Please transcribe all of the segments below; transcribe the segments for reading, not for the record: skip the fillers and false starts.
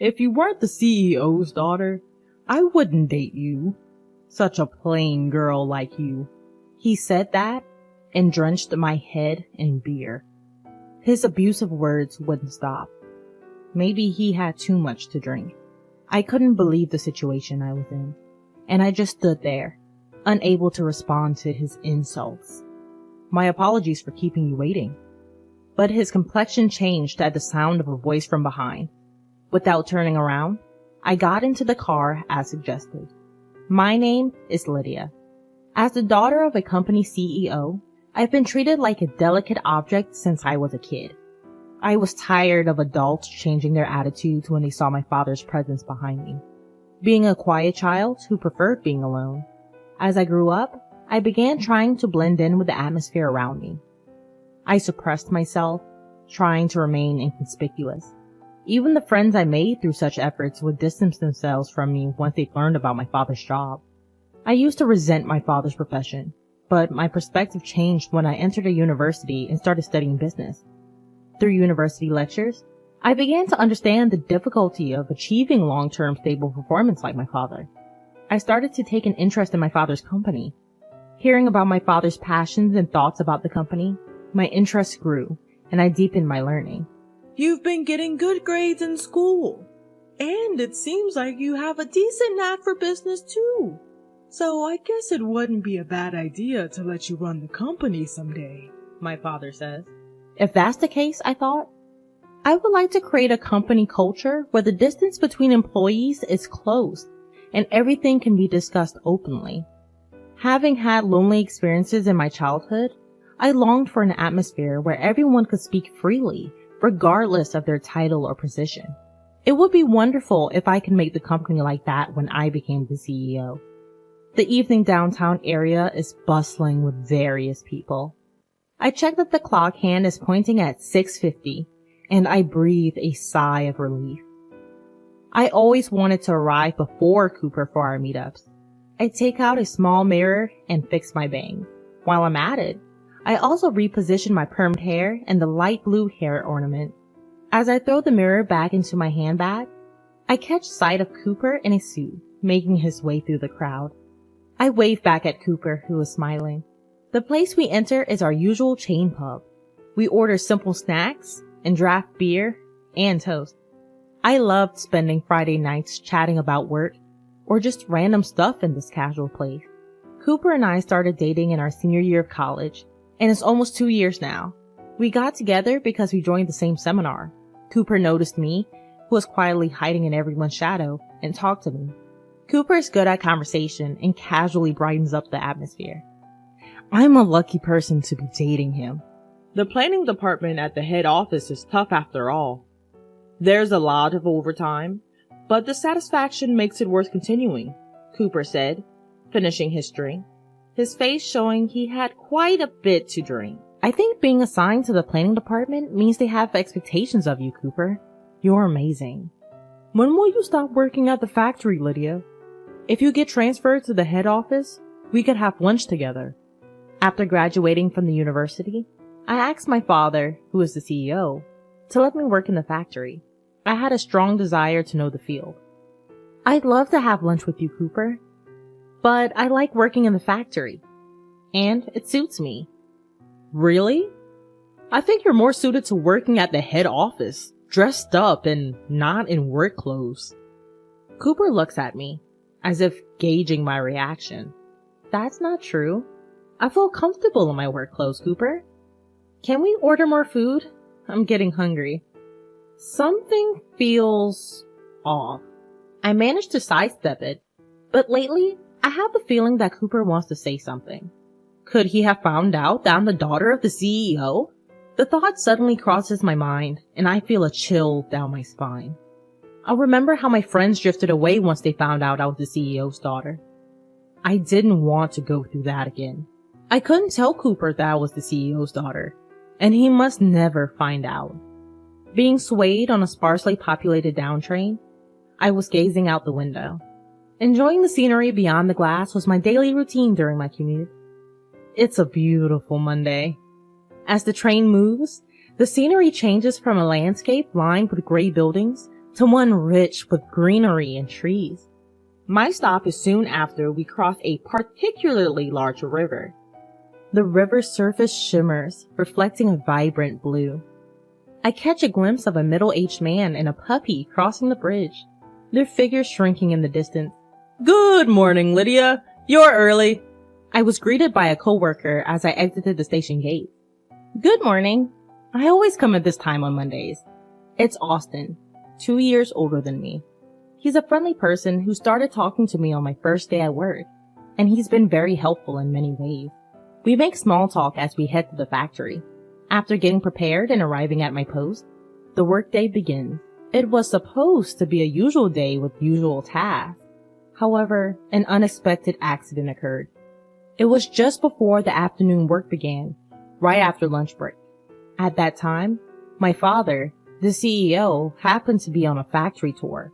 If you weren't the CEO's daughter, I wouldn't date you. Such a plain girl like you. He said that and drenched my head in beer. His abusive words wouldn't stop. Maybe he had too much to drink. I couldn't believe the situation I was in, and I just stood there, unable to respond to his insults. My apologies for keeping you waiting. But his complexion changed at the sound of a voice from behind. Without turning around, I got into the car as suggested. My name is Lydia. As the daughter of a company CEO, I've been treated like a delicate object since I was a kid. I was tired of adults changing their attitudes when they saw my father's presence behind me. Being a quiet child who preferred being alone. As I grew up, I began trying to blend in with the atmosphere around me. I suppressed myself, trying to remain inconspicuous. Even the friends I made through such efforts would distance themselves from me once they learned about my father's job. I used to resent my father's profession, but my perspective changed when I entered a university and started studying business. Through university lectures, I began to understand the difficulty of achieving long-term stable performance like my father. I started to take an interest in my father's company. Hearing about my father's passions and thoughts about the company, my interest grew, and I deepened my learning. You've been getting good grades in school, and it seems like you have a decent knack for business too. So I guess it wouldn't be a bad idea to let you run the company someday, my father says. If that's the case, I thought, I would like to create a company culture where the distance between employees is closed and everything can be discussed openly. Having had lonely experiences in my childhood, I longed for an atmosphere where everyone could speak freely, regardless of their title or position. It would be wonderful if I could make the company like that when I became the CEO. The evening downtown area is bustling with various people. I check that the clock hand is pointing at 6:50, and I breathe a sigh of relief. I always wanted to arrive before Cooper for our meetups. I take out a small mirror and fix my bangs. While I'm at it, I also reposition my permed hair and the light blue hair ornament. As I throw the mirror back into my handbag, I catch sight of Cooper in a suit, making his way through the crowd. I wave back at Cooper, who is smiling. The place we enter is our usual chain pub. We order simple snacks and draft beer and toast. I loved spending Friday nights chatting about work or just random stuff in this casual place. Cooper and I started dating in our senior year of college, and it's almost 2 years now. We got together because we joined the same seminar. Cooper noticed me, who was quietly hiding in everyone's shadow, and talked to me. Cooper is good at conversation and casually brightens up the atmosphere. I'm a lucky person to be dating him. The planning department at the head office is tough after all. There's a lot of overtime, but the satisfaction makes it worth continuing, Cooper said, finishing his drink, his face showing he had quite a bit to drink. I think being assigned to the planning department means they have expectations of you, Cooper. You're amazing. When will you stop working at the factory, Lydia? If you get transferred to the head office, we could have lunch together. After graduating from the university, I asked my father, who is the CEO, to let me work in the factory. I had a strong desire to know the field. I'd love to have lunch with you, Cooper, but I like working in the factory, and it suits me. Really? I think you're more suited to working at the head office, dressed up and not in work clothes. Cooper looks at me, as if gauging my reaction. That's not true. I feel comfortable in my work clothes, Cooper. Can we order more food? I'm getting hungry. Something feels off. I managed to sidestep it, but lately, I have the feeling that Cooper wants to say something. Could he have found out that I'm the daughter of the CEO? The thought suddenly crosses my mind, and I feel a chill down my spine. I remember how my friends drifted away once they found out I was the CEO's daughter. I didn't want to go through that again. I couldn't tell Cooper that I was the CEO's daughter, and he must never find out. Being swayed on a sparsely populated down train, I was gazing out the window. Enjoying the scenery beyond the glass was my daily routine during my commute. It's a beautiful Monday. As the train moves, the scenery changes from a landscape lined with gray buildings to one rich with greenery and trees. My stop is soon after we cross a particularly large river. The river's surface shimmers, reflecting a vibrant blue. I catch a glimpse of a middle-aged man and a puppy crossing the bridge, their figures shrinking in the distance. Good morning, Lydia. You're early. I was greeted by a coworker as I exited the station gate. Good morning. I always come at this time on Mondays. It's Austin, 2 years older than me. He's a friendly person who started talking to me on my first day at work, and he's been very helpful in many ways. We make small talk as we head to the factory. After getting prepared and arriving at my post, the workday begins. It was supposed to be a usual day with usual tasks. However, an unexpected accident occurred. It was just before the afternoon work began, right after lunch break. At that time, my father, the CEO, happened to be on a factory tour.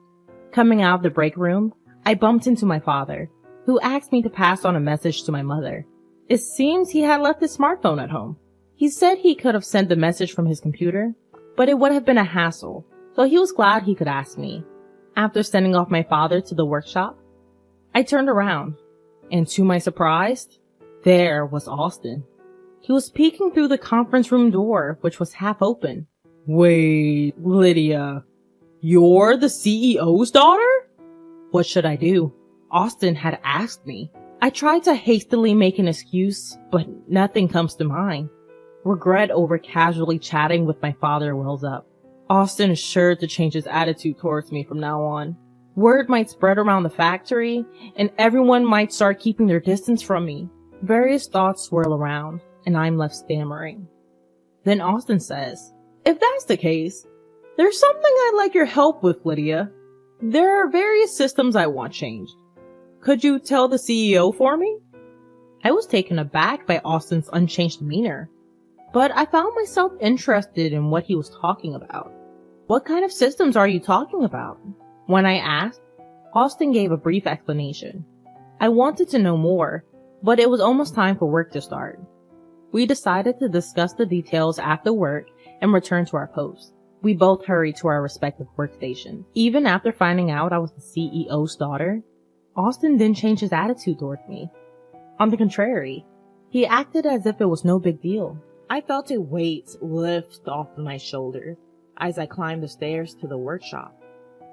Coming out of the break room, I bumped into my father, who asked me to pass on a message to my mother. It seems he had left his smartphone at home. He said he could have sent the message from his computer, but it would have been a hassle, so he was glad he could ask me. After sending off my father to the workshop, I turned around, and to my surprise, there was Austin. He was peeking through the conference room door, which was half open. Wait, Lydia, you're the CEO's daughter? What should I do? Austin had asked me. I tried to hastily make an excuse, but nothing comes to mind. Regret over casually chatting with my father wells up. Austin is sure to change his attitude towards me from now on. Word might spread around the factory, and everyone might start keeping their distance from me. Various thoughts swirl around, and I'm left stammering. Then Austin says, If that's the case, there's something I'd like your help with, Lydia. There are various systems I want changed. Could you tell the CEO for me? I was taken aback by Austin's unchanged demeanor, but I found myself interested in what he was talking about. What kind of systems are you talking about? When I asked, Austin gave a brief explanation. I wanted to know more, but it was almost time for work to start. We decided to discuss the details after work and return to our posts. We both hurried to our respective workstations. Even after finding out I was the CEO's daughter, Austin didn't change his attitude toward me. On the contrary, he acted as if it was no big deal. I felt a weight lift off my shoulders as I climbed the stairs to the workshop.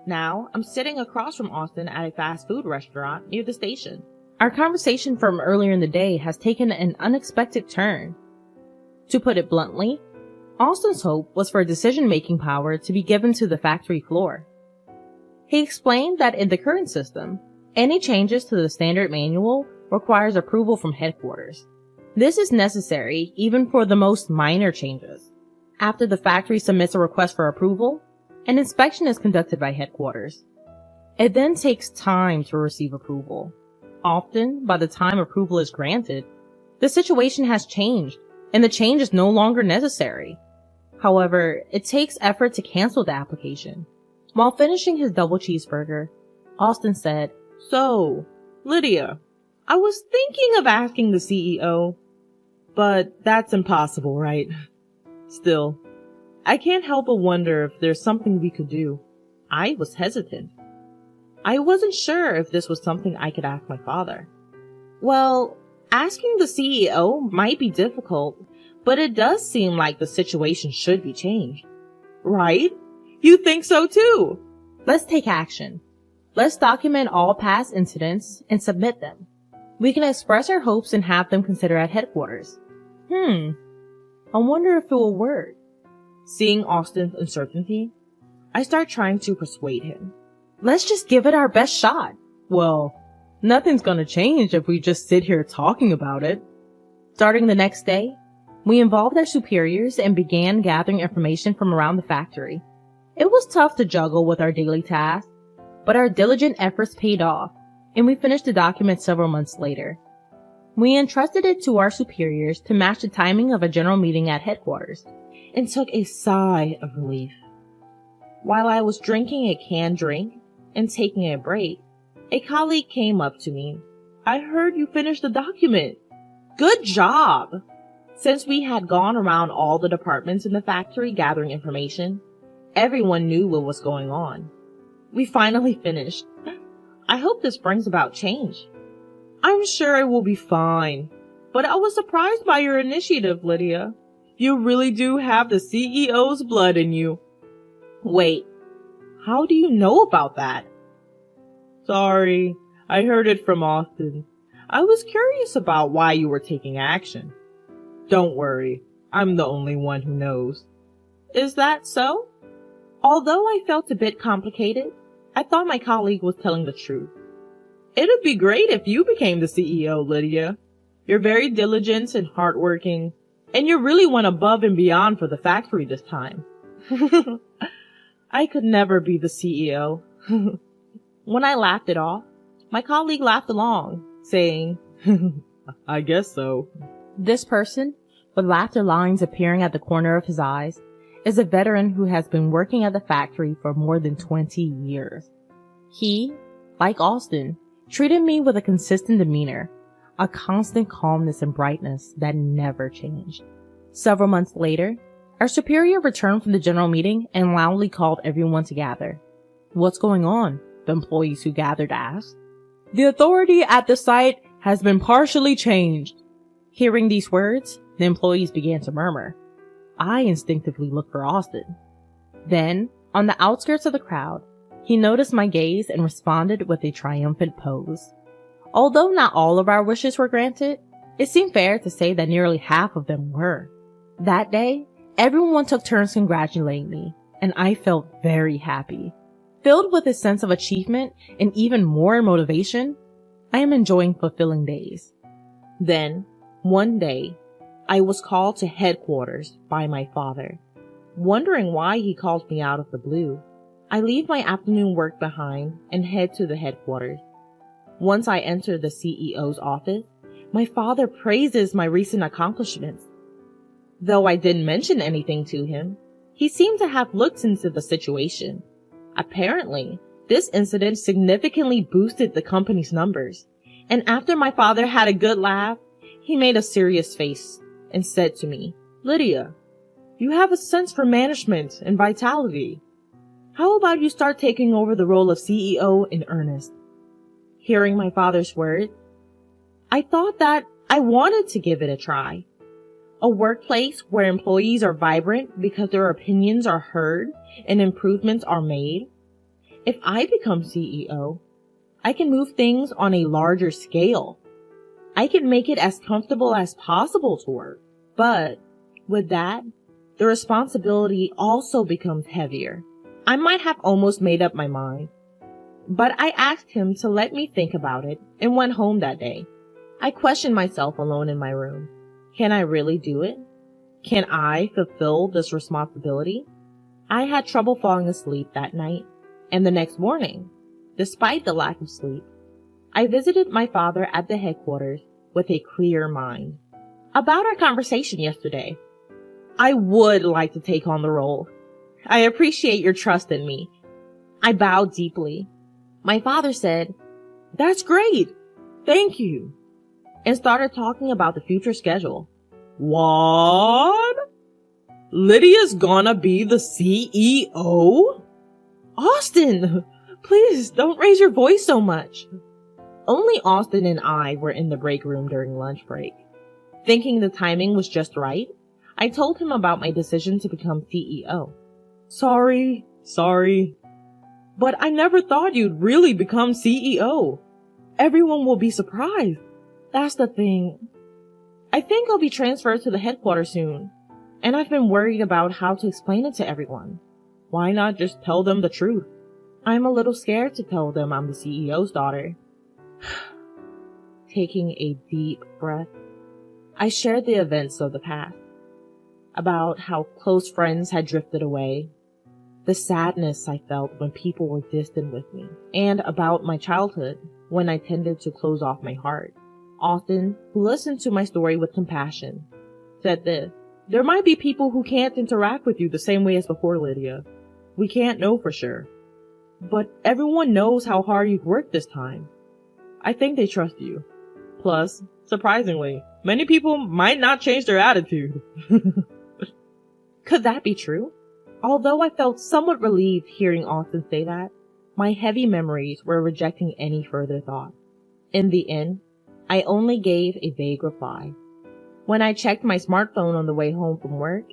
Now, I'm sitting across from Austin at a fast food restaurant near the station. Our conversation from earlier in the day has taken an unexpected turn. To put it bluntly, Austin's hope was for decision-making power to be given to the factory floor. He explained that in the current system, any changes to the standard manual requires approval from headquarters. This is necessary even for the most minor changes. After the factory submits a request for approval, an inspection is conducted by headquarters. It then takes time to receive approval. Often, by the time approval is granted, the situation has changed and the change is no longer necessary. However, it takes effort to cancel the application. While finishing his double cheeseburger, Austin said, So, Lydia, I was thinking of asking the CEO, but that's impossible, right? Still, I can't help but wonder if there's something we could do. I was hesitant. I wasn't sure if this was something I could ask my father. Well, asking the CEO might be difficult, but it does seem like the situation should be changed. Right? You think so too? Let's take action. Let's document all past incidents and submit them. We can express our hopes and have them considered at headquarters. I wonder if it will work. Seeing Austin's uncertainty, I start trying to persuade him. Let's just give it our best shot. Well, nothing's gonna change if we just sit here talking about it. Starting the next day, we involved our superiors and began gathering information from around the factory. It was tough to juggle with our daily tasks, but our diligent efforts paid off, and we finished the document several months later. We entrusted it to our superiors to match the timing of a general meeting at headquarters, and took a sigh of relief. While I was drinking a canned drink and taking a break, a colleague came up to me. I heard you finished the document. Good job! Since we had gone around all the departments in the factory gathering information, Everyone knew what was going on. We finally finished. I hope this brings about change. I'm sure it will be fine. But I was surprised by your initiative, Lydia. You really do have the CEO's blood in you. Wait, how do you know about that? Sorry, I heard it from Austin. I was curious about why you were taking action. Don't worry, I'm the only one who knows. Is that so? Although I felt a bit complicated, I thought my colleague was telling the truth. It'd be great if you became the CEO, Lydia. You're very diligent and hardworking, and you really went above and beyond for the factory this time. I could never be the CEO. When I laughed it off, my colleague laughed along, saying, I guess so. This person, with laughter lines appearing at the corner of his eyes, is a veteran who has been working at the factory for more than 20 years. He, like Austin, treated me with a consistent demeanor, a constant calmness and brightness that never changed. Several months later, our superior returned from the general meeting and loudly called everyone to gather. What's going on? The employees who gathered asked. The authority at the site has been partially changed. Hearing these words, the employees began to murmur. I instinctively looked for Austin. Then, on the outskirts of the crowd, he noticed my gaze and responded with a triumphant pose. Although not all of our wishes were granted, it seemed fair to say that nearly half of them were. That day, everyone took turns congratulating me, and I felt very happy. Filled with a sense of achievement and even more motivation, I am enjoying fulfilling days. Then, one day, I was called to headquarters by my father. Wondering why he called me out of the blue, I leave my afternoon work behind and head to the headquarters. Once I enter the CEO's office, my father praises my recent accomplishments. Though I didn't mention anything to him, he seemed to have looked into the situation. Apparently, this incident significantly boosted the company's numbers, and after my father had a good laugh, he made a serious face and said to me, Lydia, you have a sense for management and vitality. How about you start taking over the role of CEO in earnest? Hearing my father's words, I thought that I wanted to give it a try. A workplace where employees are vibrant because their opinions are heard and improvements are made. If I become CEO, I can move things on a larger scale. I can make it as comfortable as possible to work. But with that, the responsibility also becomes heavier. I might have almost made up my mind. But I asked him to let me think about it and went home that day. I questioned myself alone in my room. Can I really do it? Can I fulfill this responsibility? I had trouble falling asleep that night, and the next morning, despite the lack of sleep, I visited my father at the headquarters with a clear mind. About our conversation yesterday, I would like to take on the role. I appreciate your trust in me. I bowed deeply. My father said, That's great. Thank you. And started talking about the future schedule. What? Lydia's gonna be the CEO? Austin, please don't raise your voice so much. Only Austin and I were in the break room during lunch break. Thinking the timing was just right, I told him about my decision to become CEO. Sorry. But I never thought you'd really become CEO. Everyone will be surprised. That's the thing. I think I'll be transferred to the headquarters soon, and I've been worried about how to explain it to everyone. Why not just tell them the truth? I'm a little scared to tell them I'm the CEO's daughter. Taking a deep breath, I shared the events of the past, about how close friends had drifted away, the sadness I felt when people were distant with me, and about my childhood when I tended to close off my heart. Austin, who listened to my story with compassion, said this, There might be people who can't interact with you the same way as before, Lydia. We can't know for sure. But everyone knows how hard you've worked this time. I think they trust you. Plus, surprisingly, many people might not change their attitude. Could that be true? Although I felt somewhat relieved hearing Austin say that, my heavy memories were rejecting any further thought. In the end, I only gave a vague reply. When I checked my smartphone on the way home from work,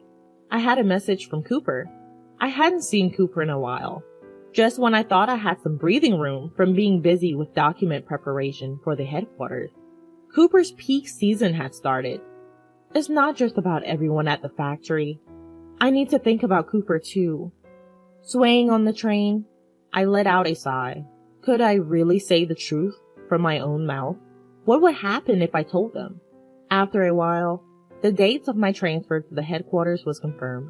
I had a message from Cooper. I hadn't seen Cooper in a while, just when I thought I had some breathing room from being busy with document preparation for the headquarters. Cooper's peak season had started. It's not just about everyone at the factory. I need to think about Cooper too. Swaying on the train, I let out a sigh. Could I really say the truth from my own mouth? What would happen if I told them? After a while, the dates of my transfer to the headquarters was confirmed.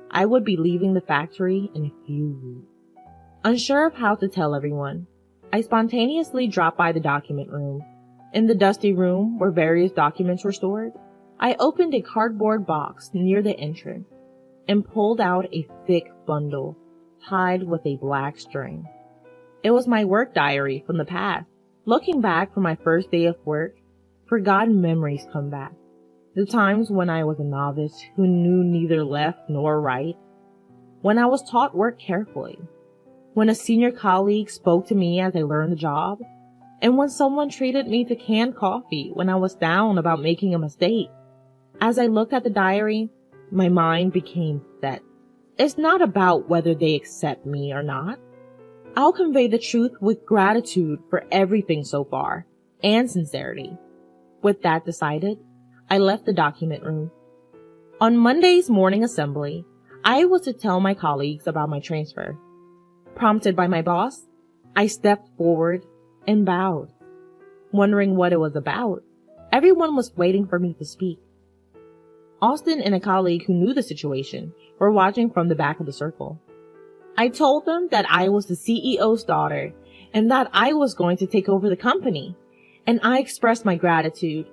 I would be leaving the factory in a few weeks. Unsure of how to tell everyone, I spontaneously dropped by the document room. In the dusty room where various documents were stored, I opened a cardboard box near the entrance and pulled out a thick bundle tied with a black string. It was my work diary from the past. Looking back from my first day of work, forgotten memories come back. The times when I was a novice who knew neither left nor right. When I was taught work carefully. When a senior colleague spoke to me as I learned the job. And when someone treated me to canned coffee when I was down about making a mistake. As I looked at the diary, my mind became set. It's not about whether they accept me or not. I'll convey the truth with gratitude for everything so far, and sincerity. With that decided, I left the document room. On Monday's morning assembly, I was to tell my colleagues about my transfer. Prompted by my boss, I stepped forward and bowed. Wondering what it was about, everyone was waiting for me to speak. Austin and a colleague who knew the situation were watching from the back of the circle. I told them that I was the CEO's daughter and that I was going to take over the company, and I expressed my gratitude.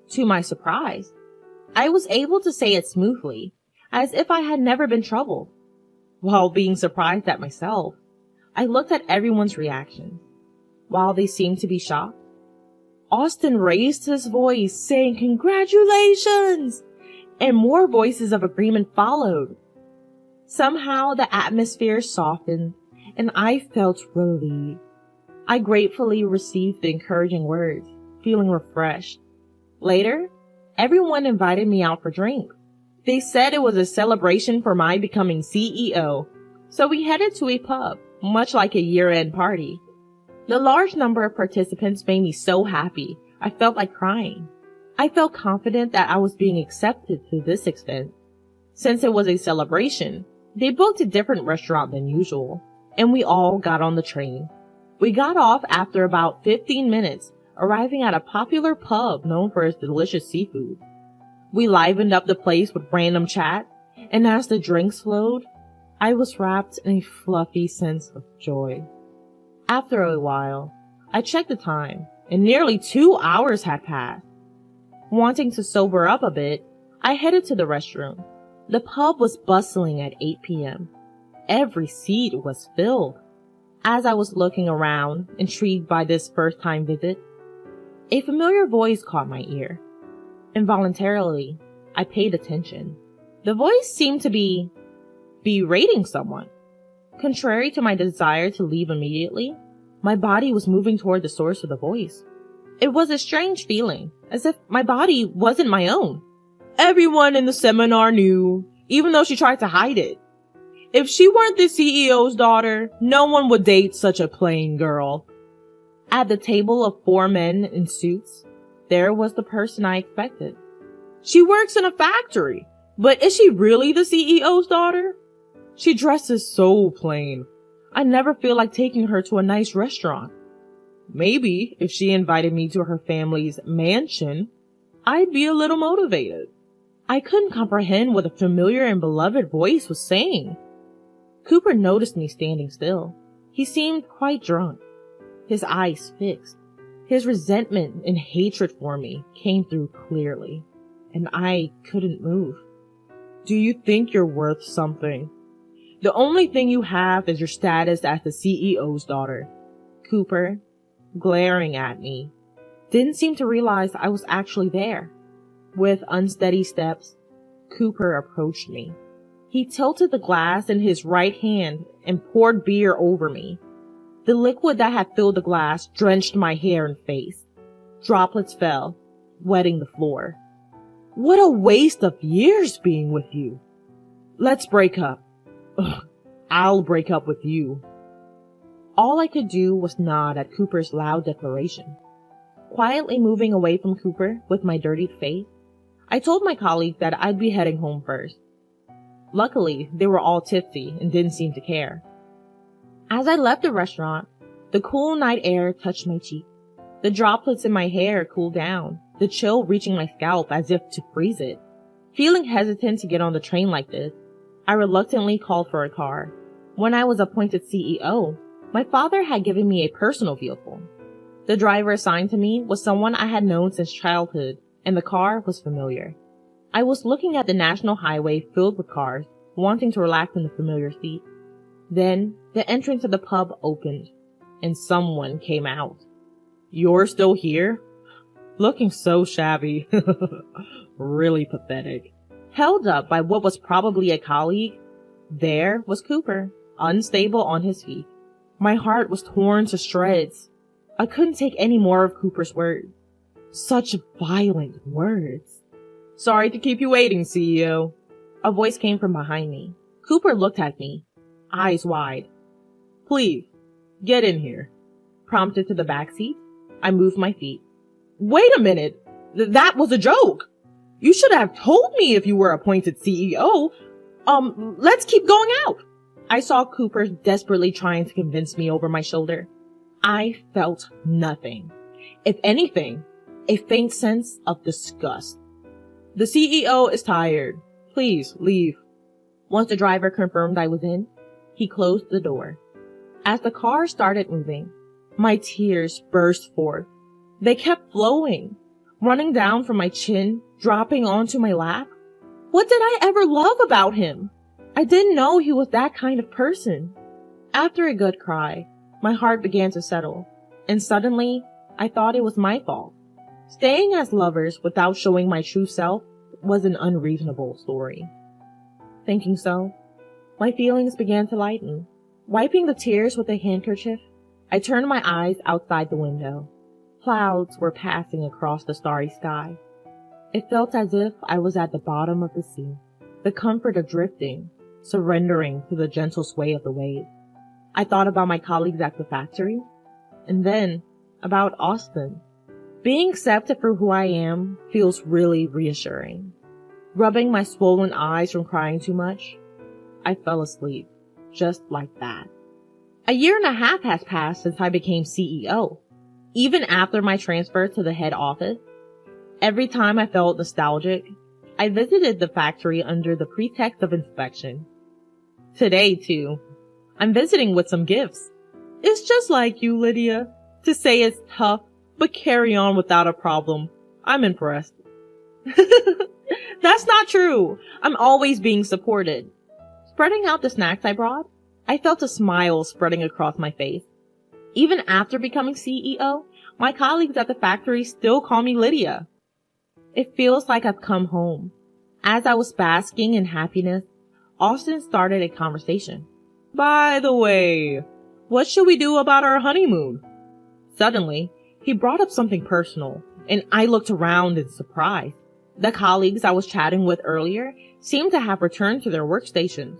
To my surprise, I was able to say it smoothly, as if I had never been troubled. While being surprised at myself, I looked at everyone's reaction. While they seemed to be shocked, Austin raised his voice saying, "Congratulations!" and more voices of agreement followed. Somehow the atmosphere softened and I felt relieved. I gratefully received the encouraging words, feeling refreshed. Later, everyone invited me out for drinks. They said it was a celebration for my becoming CEO, so we headed to a pub, much like a year-end party. The large number of participants made me so happy, I felt like crying. I felt confident that I was being accepted to this extent. Since it was a celebration, they booked a different restaurant than usual, and we all got on the train. We got off after about 15 minutes, arriving at a popular pub known for its delicious seafood. We livened up the place with random chat, and as the drinks flowed, I was wrapped in a fluffy sense of joy. After a while, I checked the time, and nearly 2 hours had passed. Wanting to sober up a bit, I headed to the restroom. The pub was bustling at 8 p.m. Every seat was filled. As I was looking around, intrigued by this first-time visit, a familiar voice caught my ear. Involuntarily, I paid attention. The voice seemed to be berating someone. Contrary to my desire to leave immediately, my body was moving toward the source of the voice. It was a strange feeling, as if my body wasn't my own. Everyone in the seminar knew, even though she tried to hide it. If she weren't the CEO's daughter, no one would date such a plain girl. At the table of 4 men in suits, there was the person I expected. She works in a factory, but is she really the CEO's daughter? She dresses so plain. I never feel like taking her to a nice restaurant. Maybe if she invited me to her family's mansion, I'd be a little motivated. I couldn't comprehend what a familiar and beloved voice was saying. Cooper noticed me standing still. He seemed quite drunk, his eyes fixed. His resentment and hatred for me came through clearly, and I couldn't move. Do you think you're worth something? The only thing you have is your status as the CEO's daughter. Cooper, glaring at me, didn't seem to realize I was actually there. With unsteady steps, Cooper approached me. He tilted the glass in his right hand and poured beer over me. The liquid that had filled the glass drenched my hair and face. Droplets fell, wetting the floor. What a waste of years being with you. Let's break up. Ugh, I'll break up with you. All I could do was nod at Cooper's loud declaration. Quietly moving away from Cooper with my dirtied face, I told my colleagues that I'd be heading home first. Luckily, they were all tipsy and didn't seem to care. As I left the restaurant, the cool night air touched my cheek. The droplets in my hair cooled down, the chill reaching my scalp as if to freeze it. Feeling hesitant to get on the train like this, I reluctantly called for a car. When I was appointed CEO, my father had given me a personal vehicle. The driver assigned to me was someone I had known since childhood, and the car was familiar. I was looking at the national highway filled with cars, wanting to relax in the familiar seat. Then, the entrance of the pub opened, and someone came out. You're still here? Looking so shabby. Really pathetic. Held up by what was probably a colleague, there was Cooper, unstable on his feet. My heart was torn to shreds. I couldn't take any more of Cooper's words. Such violent words. Sorry to keep you waiting, CEO. A voice came from behind me. Cooper looked at me, eyes wide. Please, get in here. Prompted to the back seat, I moved my feet. Wait a minute. That was a joke. You should have told me if you were appointed CEO. Let's keep going out. I saw Cooper desperately trying to convince me over my shoulder. I felt nothing. If anything, a faint sense of disgust. The CEO is tired. Please leave. Once the driver confirmed I was in, he closed the door. As the car started moving, my tears burst forth. They kept flowing, running down from my chin, dropping onto my lap. What did I ever love about him? I didn't know he was that kind of person. After a good cry, my heart began to settle, and suddenly, I thought it was my fault. Staying as lovers without showing my true self was an unreasonable story. Thinking so, my feelings began to lighten. Wiping the tears with a handkerchief, I turned my eyes outside the window. Clouds were passing across the starry sky. It felt as if I was at the bottom of the sea, the comfort of drifting, surrendering to the gentle sway of the waves. I thought about my colleagues at the factory, and then about Austin. Being accepted for who I am feels really reassuring. Rubbing my swollen eyes from crying too much, I fell asleep, just like that. A year and a half has passed since I became CEO. Even after my transfer to the head office, every time I felt nostalgic, I visited the factory under the pretext of inspection. Today, too, I'm visiting with some gifts. It's just like you, Lydia, to say it's tough, but carry on without a problem. I'm impressed. That's not true. I'm always being supported. Spreading out the snacks I brought, I felt a smile spreading across my face. Even after becoming CEO, my colleagues at the factory still call me Lydia. It feels like I've come home. As I was basking in happiness, Austin started a conversation. By the way, what should we do about our honeymoon? Suddenly, he brought up something personal, and I looked around in surprise. The colleagues I was chatting with earlier seemed to have returned to their workstations.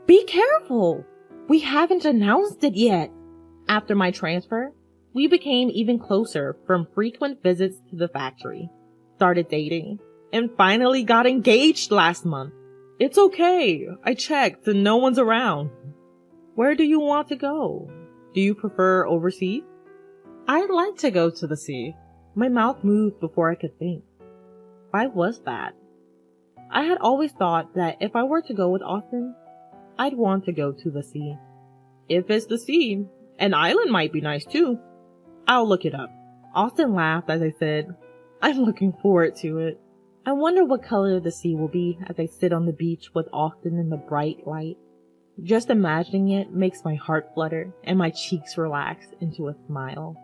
Be careful! We haven't announced it yet. After my transfer, we became even closer from frequent visits to the factory, started dating, and finally got engaged last month. It's okay. I checked and no one's around. Where do you want to go? Do you prefer overseas? I'd like to go to the sea. My mouth moved before I could think. Why was that? I had always thought that if I were to go with Austin, I'd want to go to the sea. If it's the sea, an island might be nice too. I'll look it up. Austin laughed as I said, I'm looking forward to it. I wonder what color the sea will be as I sit on the beach with Austin in the bright light. Just imagining it makes my heart flutter and my cheeks relax into a smile.